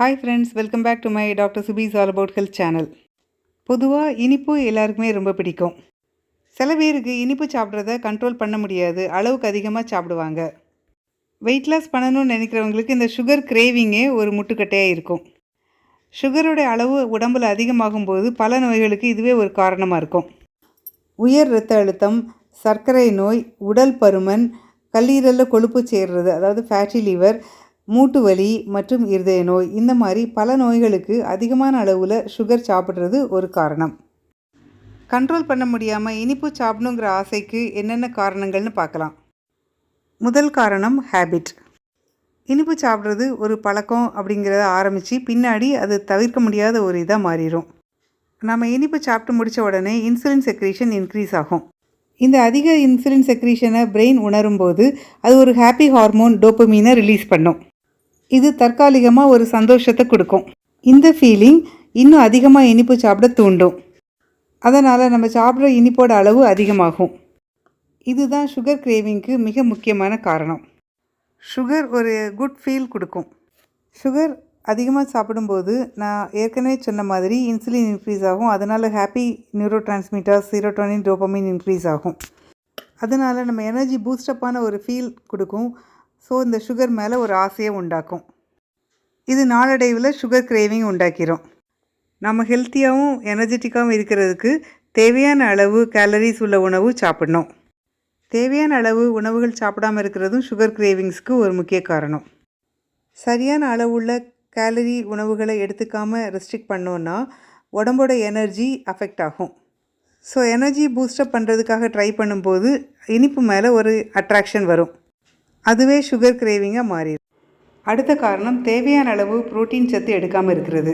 Hi friends, welcome back to my Dr. Subi's All About Health channel. பொதுவாக இனிப்பு எல்லாருக்குமே ரொம்ப பிடிக்கும். சில பேருக்கு இனிப்பு சாப்பிட்றத கண்ட்ரோல் பண்ண முடியாது, அளவுக்கு அதிகமாக சாப்பிடுவாங்க. வெயிட் லாஸ் பண்ணணும்னு நினைக்கிறவங்களுக்கு இந்த சுகர் கிரேவிங்கே ஒரு முட்டுக்கட்டையாக இருக்கும். சுகரோட அளவு உடம்பில் அதிகமாகும் போது பல நோய்களுக்கு இதுவே ஒரு காரணமாக இருக்கும். உயர் இரத்த அழுத்தம், சர்க்கரை நோய், உடல் பருமன், கல்லீரலில் கொழுப்பு சேர்றது அதாவது ஃபேட்டி லிவர், மூட்டு வலி மற்றும் இருதய நோய், இந்த மாதிரி பல நோய்களுக்கு அதிகமான அளவில் சுகர் சாப்பிட்றது ஒரு காரணம். கண்ட்ரோல் பண்ண முடியாமல் இனிப்பு சாப்பிடணுங்கிற ஆசைக்கு என்னென்ன காரணங்கள்னு பார்க்கலாம். முதல் காரணம் ஹேபிட். இனிப்பு சாப்பிட்றது ஒரு பழக்கம் அப்படிங்கிறத ஆரம்பித்து பின்னாடி அது தவிர்க்க முடியாத ஒரு இதாக மாறிடும். நம்ம இனிப்பு சாப்பிட்டு முடித்த உடனே இன்சுலின் செக்ரீஷன் இன்க்ரீஸ் ஆகும். இந்த அதிக இன்சுலின் செக்ரீஷனை பிரெயின் உணரும்போது அது ஒரு ஹாப்பி ஹார்மோன் டோபமீனை ரிலீஸ் பண்ணும். இது தற்காலிகமாக ஒரு சந்தோஷத்தை கொடுக்கும். இந்த ஃபீலிங் இன்னும் அதிகமாக இனிப்பு சாப்பிட தூண்டும். அதனால் நம்ம சாப்பிட்ற இனிப்போட அளவு அதிகமாகும். இதுதான் சுகர் கிரேவிங்க்கு மிக முக்கியமான காரணம். சுகர் ஒரு குட் ஃபீல் கொடுக்கும். சுகர் அதிகமாக சாப்பிடும்போது நான் ஏற்கனவே சொன்ன மாதிரி இன்சுலின் இன்க்ரீஸ் ஆகும். அதனால் happy neurotransmitters, serotonin, dopamine increase ஆகும். அதனால் நம்ம எனர்ஜி பூஸ்டப்பான ஒரு ஃபீல் கொடுக்கும். ஸோ இந்த சுகர் மேலே ஒரு ஆசையை உண்டாக்கும். இது நாளடைவில் சுகர் கிரேவிங் உண்டாக்கிடும். நம்ம ஹெல்த்தியாகவும் எனர்ஜெட்டிக்காகவும் இருக்கிறதுக்கு தேவையான அளவு கேலரிஸ் உள்ள உணவு சாப்பிடணும். தேவையான அளவு உணவுகள் சாப்பிடாமல் இருக்கிறதும் சுகர் கிரேவிங்ஸ்க்கு ஒரு முக்கிய காரணம். சரியான அளவுள்ள கேலரி உணவுகளை எடுத்துக்காமல் ரெஸ்ட்ரிக்ட் பண்ணோன்னா உடம்போட எனர்ஜி அஃபெக்ட் ஆகும். ஸோ எனர்ஜி பூஸ்டப் பண்ணுறதுக்காக ட்ரை பண்ணும்போது இனிப்பு மேலே ஒரு அட்ராக்ஷன் வரும். அதுவே சுகர் கிரேவிங்காக மாறிடும். அடுத்த காரணம் தேவையான அளவு புரோட்டீன் சத்து எடுக்காமல் இருக்கிறது.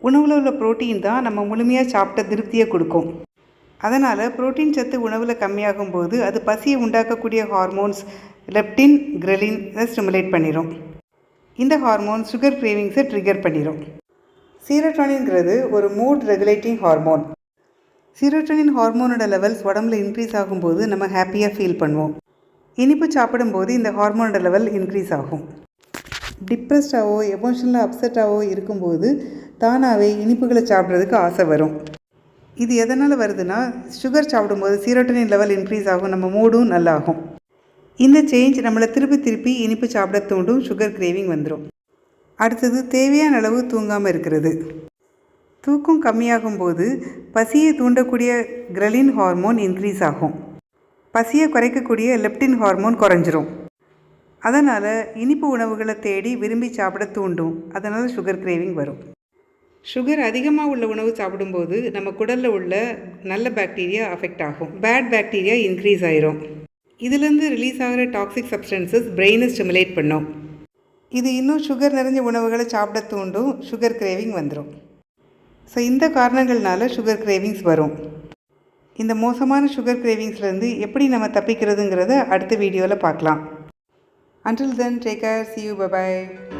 உணவில் உள்ள புரோட்டீன் தான் நம்ம முழுமையாக சாப்பிட்ட திருப்தியை கொடுக்கும். அதனால் புரோட்டீன் சத்து உணவில் கம்மியாகும் போது அது பசியை உண்டாக்கக்கூடிய ஹார்மோன்ஸ் லெப்டின், கிரெலின் இதை ஸ்டிமுலேட் பண்ணிடும். இந்த ஹார்மோன் சுகர் கிரேவிங்ஸை ட்ரிகர் பண்ணிடும். சீரோட்டோனின்ங்கிறது ஒரு மூட் ரெகுலேட்டிங் ஹார்மோன். சீரோட்டோனின் ஹார்மோனோட லெவல்ஸ் உடம்புல இன்க்ரீஸ் ஆகும்போது நம்ம ஹாப்பியாக ஃபீல் பண்ணுவோம். இனிப்பு சாப்பிடும்போது இந்த ஹார்மோனோட லெவல் இன்க்ரீஸ் ஆகும். டிப்ரெஸ்டாவோ எமோஷனலாக அப்செட்டாவோ இருக்கும்போது தானாகவே இனிப்புகளை சாப்பிட்றதுக்கு ஆசை வரும். இது எதனால் வருதுன்னா சுகர் சாப்பிடும்போது சீரோட்டோனின் லெவல் இன்க்ரீஸ் ஆகும், நம்ம மூடும் நல்லாகும். இந்த சேஞ்ச் நம்மளை திருப்பி இனிப்பு சாப்பிட தூண்டும், சுகர் கிரேவிங் வந்துடும். அடுத்தது தேவையான அளவு தூங்காமல் இருக்கிறது. தூக்கம் கம்மியாகும் போது பசியை தூண்டக்கூடிய கிரெலின் ஹார்மோன் இன்க்ரீஸ் ஆகும். பசியை குறைக்கக்கூடிய லெப்டின் ஹார்மோன் குறைஞ்சிரும். அதனால் இனிப்பு உணவுகளை தேடி விரும்பி சாப்பிட தூண்டும். அதனால் சுகர் கிரேவிங் வரும். சுகர் அதிகமாக உள்ள உணவு சாப்பிடும்போது நம்ம குடலில் உள்ள நல்ல பாக்டீரியா அஃபெக்ட் ஆகும். பேட் பாக்டீரியா இன்க்ரீஸ் ஆயிரும். இதுலேருந்து ரிலீஸ் ஆகிற டாக்ஸிக் சப்ஸ்டன்சஸ் பிரெயினை ஸ்டிமுலேட் பண்ணும். இது இன்னும் சுகர் நிறைஞ்ச உணவுகளை சாப்பிட தூண்டும், சுகர் கிரேவிங் வந்துடும். ஸோ இந்த காரணங்கள்னால சுகர் கிரேவிங்ஸ் வரும். இந்த மோசமான சுகர் கிரேவிங்ஸ்லேருந்து எப்படி நம்ம தப்பிக்கிறதுங்கிறத அடுத்த வீடியோவில் பார்க்கலாம். Until then, take care. See you. Bye-bye.